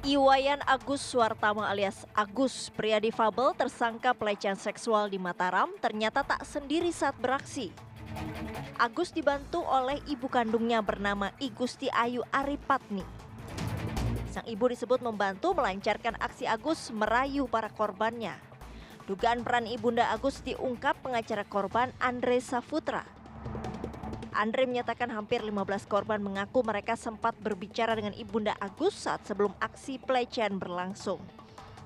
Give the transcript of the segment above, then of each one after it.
Iwayan Agus Suartama alias Agus, pria difabel tersangka pelecehan seksual di Mataram, ternyata tak sendiri saat beraksi. Agus dibantu oleh ibu kandungnya bernama Igusti Ayu Aripatni. Sang ibu disebut membantu melancarkan aksi Agus merayu para korbannya. Dugaan peran ibunda Agus diungkap pengacara korban Andre Saputra. Andre menyatakan hampir 15 korban mengaku mereka sempat berbicara dengan ibunda Agus saat sebelum aksi pelecehan berlangsung.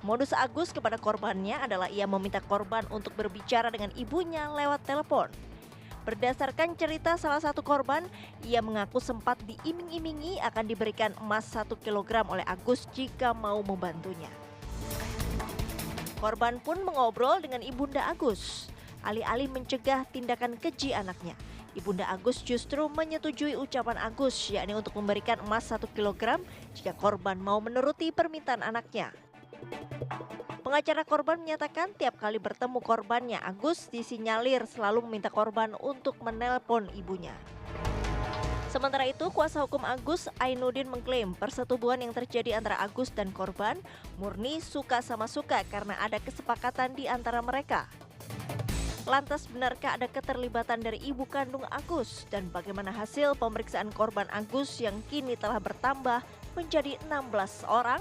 Modus Agus kepada korbannya adalah ia meminta korban untuk berbicara dengan ibunya lewat telepon. Berdasarkan cerita salah satu korban, ia mengaku sempat diiming-imingi akan diberikan emas 1 kg oleh Agus jika mau membantunya. Korban pun mengobrol dengan ibunda Agus. Alih-alih mencegah tindakan keji anaknya, ibunda Agus justru menyetujui ucapan Agus, yakni untuk memberikan emas 1 kg jika korban mau menuruti permintaan anaknya. Pengacara korban menyatakan tiap kali bertemu korbannya, Agus disinyalir selalu meminta korban untuk menelpon ibunya. Sementara itu, kuasa hukum Agus, Ainuddin, mengklaim persetubuhan yang terjadi antara Agus dan korban murni suka sama suka karena ada kesepakatan di antara mereka. Lantas benarkah ada keterlibatan dari ibu kandung Agus dan bagaimana hasil pemeriksaan korban Agus yang kini telah bertambah menjadi 16 orang?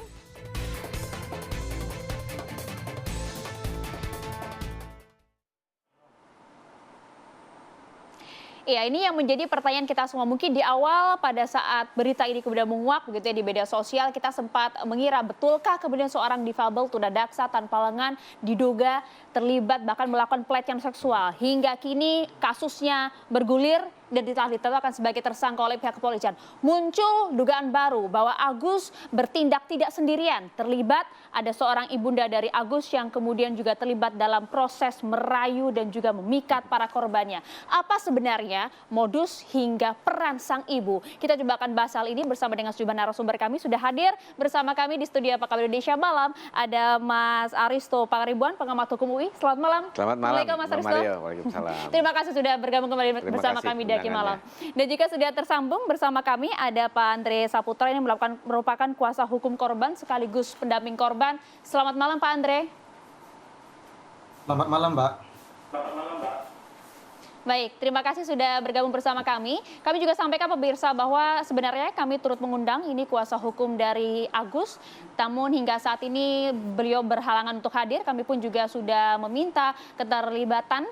Iya, ini yang menjadi pertanyaan kita semua. Mungkin di awal pada saat berita ini kemudian menguak begitu ya di media sosial, kita sempat mengira betulkah kemudian seorang difabel tunadaksa tanpa lengan diduga terlibat bahkan melakukan pelecehan seksual. Hingga kini kasusnya bergulir dan ditetapkan sebagai tersangka oleh pihak kepolisian. Muncul dugaan baru bahwa Agus bertindak tidak sendirian. Terlibat ada seorang ibunda dari Agus yang kemudian juga terlibat dalam proses merayu dan juga memikat para korbannya. Apa sebenarnya modus hingga peran sang ibu? Kita coba akan bahas hal ini bersama dengan sejumlah narasumber kami. Sudah hadir bersama kami di studio Apa Kabar Indonesia Malam. Ada Mas Aristo Pangaribuan, pengamat hukum UI. Selamat malam. Selamat malam. Assalamualaikum Mas Aristo. Waalaikumsalam. Terima kasih sudah bergabung kembali bersama kami di Malam. Dan juga sudah tersambung bersama kami ada Pak Andre Saputra yang merupakan kuasa hukum korban sekaligus pendamping korban. Selamat malam Pak Andre. Selamat malam Mbak. Baik, terima kasih sudah bergabung bersama kami. Kami juga sampaikan pemirsa bahwa sebenarnya kami turut mengundang ini kuasa hukum dari Agus. Namun hingga saat ini beliau berhalangan untuk hadir. Kami pun juga sudah meminta keterlibatan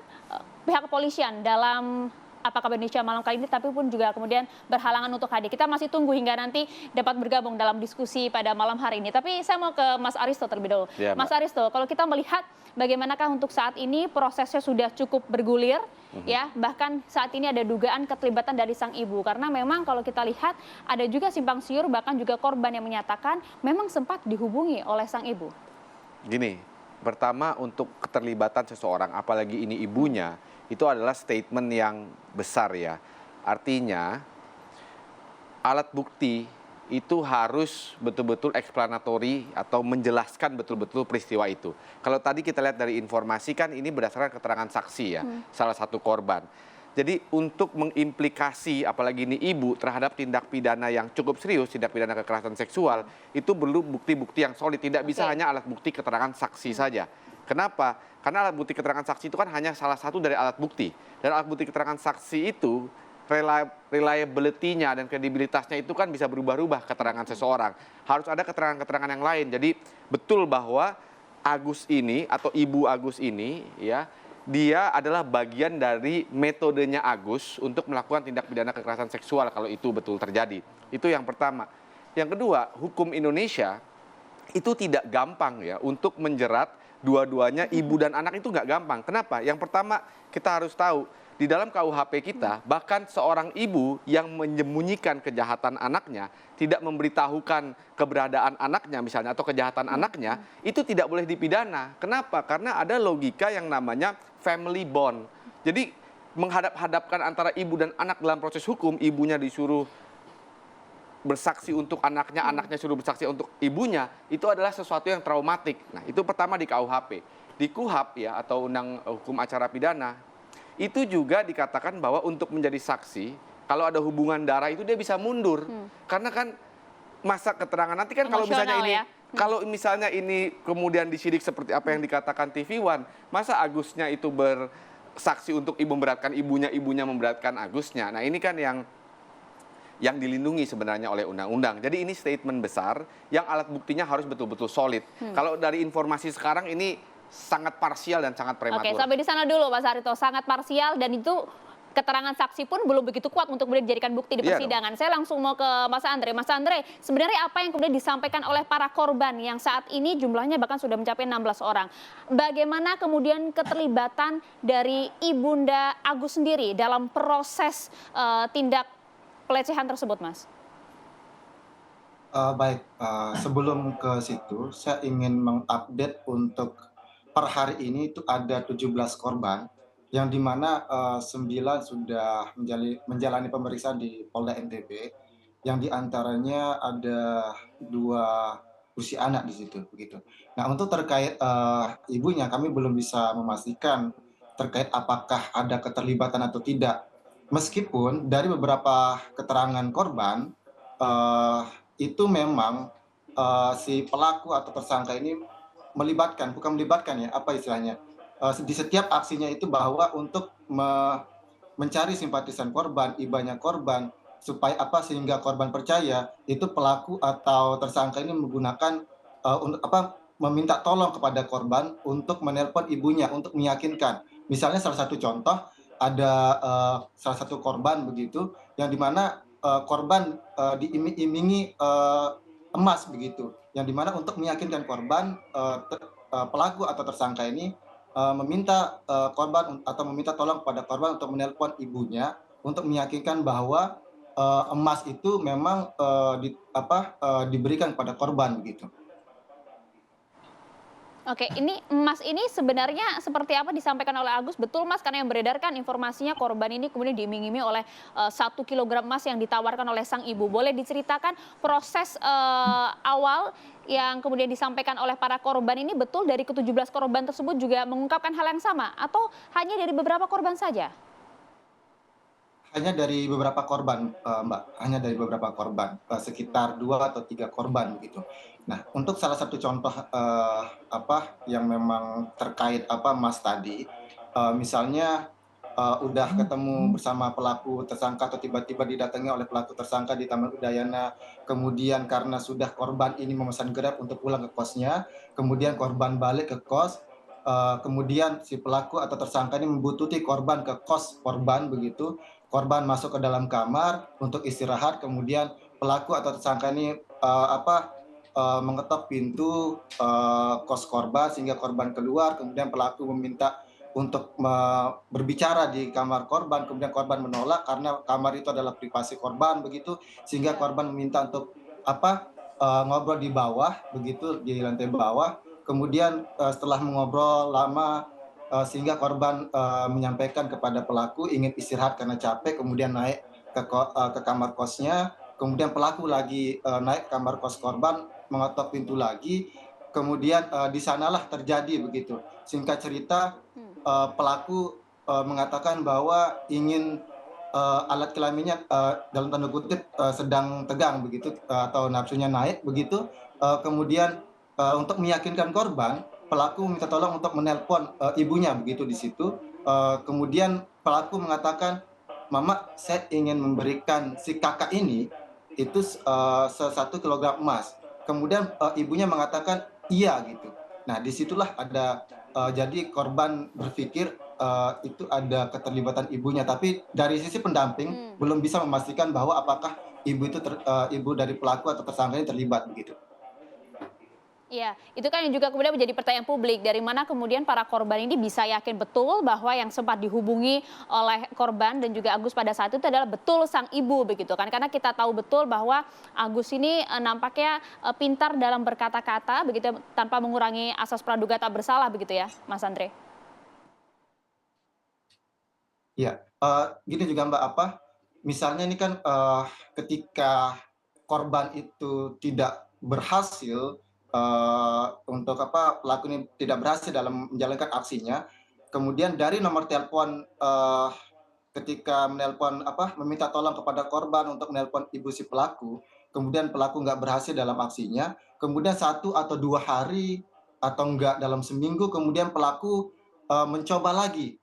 pihak kepolisian dalam Apa Kabar Indonesia Malam kali ini, tapi pun juga kemudian berhalangan untuk hadir. Kita masih tunggu hingga nanti dapat bergabung dalam diskusi pada malam hari ini. Tapi saya mau ke Mas Aristo terlebih dahulu. Ya, Mas Aristo, kalau kita melihat bagaimanakah untuk saat ini prosesnya sudah cukup bergulir, ya, bahkan saat ini ada dugaan keterlibatan dari sang ibu. Karena memang kalau kita lihat ada juga simpang siur, bahkan juga korban yang menyatakan memang sempat dihubungi oleh sang ibu. Gini, pertama untuk keterlibatan seseorang, apalagi ini ibunya, itu adalah statement yang besar ya. Artinya alat bukti itu harus betul-betul explanatory atau menjelaskan betul-betul peristiwa itu. Kalau tadi kita lihat dari informasi kan ini berdasarkan keterangan saksi ya, salah satu korban. Jadi untuk mengimplikasi apalagi ini ibu terhadap tindak pidana yang cukup serius, tindak pidana kekerasan seksual, itu perlu bukti-bukti yang solid, tidak bisa hanya alat bukti keterangan saksi saja. Kenapa? Karena alat bukti keterangan saksi itu kan hanya salah satu dari alat bukti. Dan alat bukti keterangan saksi itu, reliability-nya dan kredibilitasnya itu kan bisa berubah-ubah keterangan seseorang. Harus ada keterangan-keterangan yang lain. Jadi betul bahwa Agus ini atau ibu Agus ini ya, dia adalah bagian dari metodenya Agus untuk melakukan tindak pidana kekerasan seksual kalau itu betul terjadi. Itu yang pertama. Yang kedua, hukum Indonesia itu tidak gampang ya untuk menjerat dua-duanya, ibu dan anak itu nggak gampang. Kenapa? Yang pertama kita harus tahu di dalam KUHP kita bahkan seorang ibu yang menyembunyikan kejahatan anaknya, tidak memberitahukan keberadaan anaknya misalnya atau kejahatan anaknya, itu tidak boleh dipidana. Kenapa? Karena ada logika yang namanya family bond. Jadi menghadap-hadapkan antara ibu dan anak dalam proses hukum, ibunya disuruh bersaksi untuk anaknya, anaknya suruh bersaksi untuk ibunya, itu adalah sesuatu yang traumatik. Nah, itu pertama di KUHP. Di KUHAP ya, atau Undang Hukum Acara Pidana, itu juga dikatakan bahwa untuk menjadi saksi, kalau ada hubungan darah itu dia bisa mundur. Karena kan masa keterangan nanti kan kalau misalnya ini Kalau misalnya ini kemudian disidik seperti apa yang dikatakan TV One, masa Agusnya itu bersaksi untuk memberatkan ibunya, ibunya memberatkan Agusnya. Nah ini kan yang dilindungi sebenarnya oleh undang-undang. Jadi ini statement besar yang alat buktinya harus betul-betul solid. Kalau dari informasi sekarang ini sangat parsial dan sangat prematur. Oke, sampai di sana dulu Pak Sarito, sangat parsial dan itu keterangan saksi pun belum begitu kuat untuk kemudian dijadikan bukti di Iya persidangan. Saya langsung mau ke Mas Andre. Mas Andre, sebenarnya apa yang kemudian disampaikan oleh para korban yang saat ini jumlahnya bahkan sudah mencapai 16 orang. Bagaimana kemudian keterlibatan dari Ibunda Agus sendiri dalam proses tindak pelecehan tersebut, Mas? Baik, sebelum ke situ, saya ingin mengupdate untuk per hari ini itu ada 17 korban, yang di mana 9 sudah menjalani pemeriksaan di Polda NTB, yang di antaranya ada 2 usia anak di situ, begitu. Nah, untuk terkait ibunya, kami belum bisa memastikan terkait apakah ada keterlibatan atau tidak. Meskipun dari beberapa keterangan korban, eh, itu memang si pelaku atau tersangka ini bukan melibatkan ya, apa istilahnya, di setiap aksinya itu bahwa untuk mencari simpatisan korban, ibanya korban, supaya apa, sehingga korban percaya itu pelaku atau tersangka ini menggunakan untuk apa, meminta tolong kepada korban untuk menelpon ibunya untuk meyakinkan. Misalnya salah satu contoh, ada salah satu korban begitu, yang dimana korban diiming-imingi emas begitu, yang dimana untuk meyakinkan korban, pelaku atau tersangka ini meminta korban atau meminta tolong kepada korban untuk menelpon ibunya untuk meyakinkan bahwa emas itu memang diberikan kepada korban begitu. Oke, ini emas ini sebenarnya seperti apa disampaikan oleh Agus? Betul Mas, karena yang beredarkan informasinya korban ini kemudian diiming-imingi oleh 1 kilogram emas yang ditawarkan oleh sang ibu. Boleh diceritakan proses awal yang kemudian disampaikan oleh para korban ini, betul dari ke-17 korban tersebut juga mengungkapkan hal yang sama? Atau hanya dari beberapa korban saja? Hanya dari beberapa korban, Mbak, hanya dari beberapa korban, sekitar 2 atau 3 korban begitu. Nah, untuk salah satu contoh, yang memang terkait emas tadi, misalnya, udah ketemu bersama pelaku tersangka atau tiba-tiba didatangi oleh pelaku tersangka di Taman Udayana, kemudian karena sudah korban ini memesan Grab untuk pulang ke kosnya, kemudian korban balik ke kos, kemudian si pelaku atau tersangka ini membuntuti korban ke kos korban begitu. Korban masuk ke dalam kamar untuk istirahat, kemudian pelaku atau tersangka ini mengetok pintu kos korban sehingga korban keluar, kemudian pelaku meminta untuk berbicara di kamar korban, kemudian korban menolak karena kamar itu adalah privasi korban begitu, sehingga korban meminta untuk ngobrol di bawah begitu, di lantai bawah. Kemudian setelah mengobrol lama, sehingga korban menyampaikan kepada pelaku ingin istirahat karena capek, kemudian naik ke kamar kosnya, kemudian pelaku lagi naik ke kamar kos korban, mengetok pintu lagi, kemudian di sanalah terjadi begitu. Singkat cerita, pelaku mengatakan bahwa ingin alat kelaminnya dalam tanda kutip sedang tegang begitu, atau nafsunya naik begitu, kemudian untuk meyakinkan korban, pelaku minta tolong untuk menelpon ibunya begitu di situ. Kemudian pelaku mengatakan, "Mama, saya ingin memberikan si kakak ini itu 1 kilogram emas." Kemudian ibunya mengatakan, "Iya," gitu. Nah, disitulah ada jadi korban berpikir itu ada keterlibatan ibunya, tapi dari sisi pendamping belum bisa memastikan bahwa apakah ibu itu ibu dari pelaku atau tersangka ini terlibat begitu. Iya, itu kan yang juga kemudian menjadi pertanyaan publik, dari mana kemudian para korban ini bisa yakin betul bahwa yang sempat dihubungi oleh korban dan juga Agus pada saat itu adalah betul sang ibu begitu kan, karena kita tahu betul bahwa Agus ini nampaknya pintar dalam berkata-kata begitu, tanpa mengurangi asas praduga tak bersalah begitu ya Mas Andre. Iya, gini juga Mbak, misalnya ini kan ketika korban itu tidak berhasil, untuk pelaku ini tidak berhasil dalam menjalankan aksinya, kemudian dari nomor telepon, ketika menelpon meminta tolong kepada korban untuk menelpon ibu si pelaku, kemudian pelaku nggak berhasil dalam aksinya, kemudian 1 atau 2 hari atau enggak dalam seminggu, kemudian pelaku mencoba lagi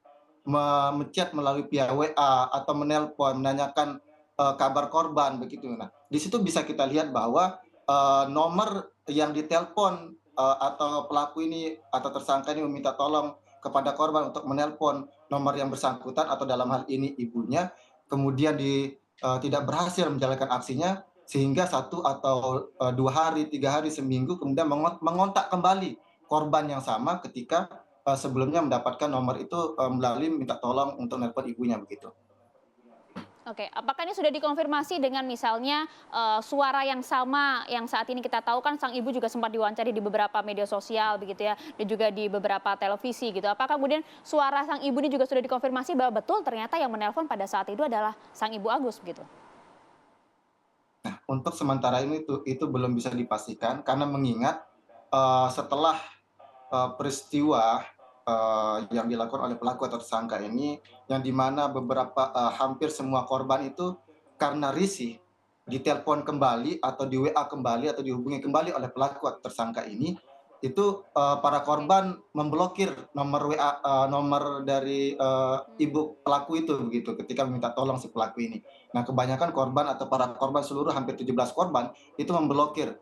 me-chat melalui via WA atau menelpon menanyakan kabar korban begitu. Nah, di situ bisa kita lihat bahwa nomor yang ditelepon atau pelaku ini atau tersangka ini meminta tolong kepada korban untuk menelpon nomor yang bersangkutan atau dalam hal ini ibunya, kemudian tidak berhasil menjalankan aksinya sehingga 1 atau 2 hari, 3 hari, seminggu kemudian mengontak kembali korban yang sama ketika sebelumnya mendapatkan nomor itu melalui minta tolong untuk nelpon ibunya begitu. Oke, apakah ini sudah dikonfirmasi dengan misalnya suara yang sama yang saat ini kita tahu kan sang ibu juga sempat diwawancara di beberapa media sosial begitu ya, dan juga di beberapa televisi gitu. Apakah kemudian suara sang ibu ini juga sudah dikonfirmasi bahwa betul ternyata yang menelpon pada saat itu adalah sang ibu Agus begitu? Nah, untuk sementara ini itu belum bisa dipastikan karena mengingat setelah peristiwa yang dilakukan oleh pelaku atau tersangka ini, yang di mana beberapa hampir semua korban itu karena risih ditelepon kembali atau di WA kembali atau dihubungi kembali oleh pelaku atau tersangka ini, itu para korban memblokir nomor WA, nomor dari ibu pelaku itu begitu ketika meminta tolong si pelaku ini. Nah, kebanyakan korban atau para korban seluruh hampir 17 korban itu memblokir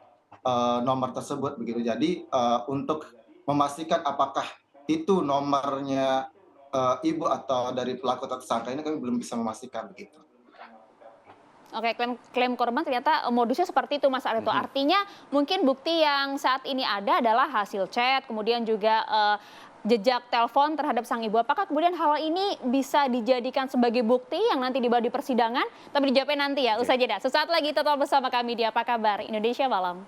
nomor tersebut begitu. Jadi untuk memastikan apakah itu nomornya ibu atau dari pelaku atau tersangka ini kami belum bisa memastikan begitu. Oke, klaim korban ternyata modusnya seperti itu Mas Arief. Artinya mungkin bukti yang saat ini ada adalah hasil chat, kemudian juga jejak telepon terhadap sang ibu. Apakah kemudian hal ini bisa dijadikan sebagai bukti yang nanti dibawa di persidangan? Tapi dijawabnya nanti ya, usai jeda. Sesaat lagi tetap bersama kami di Apa Kabar Indonesia Malam.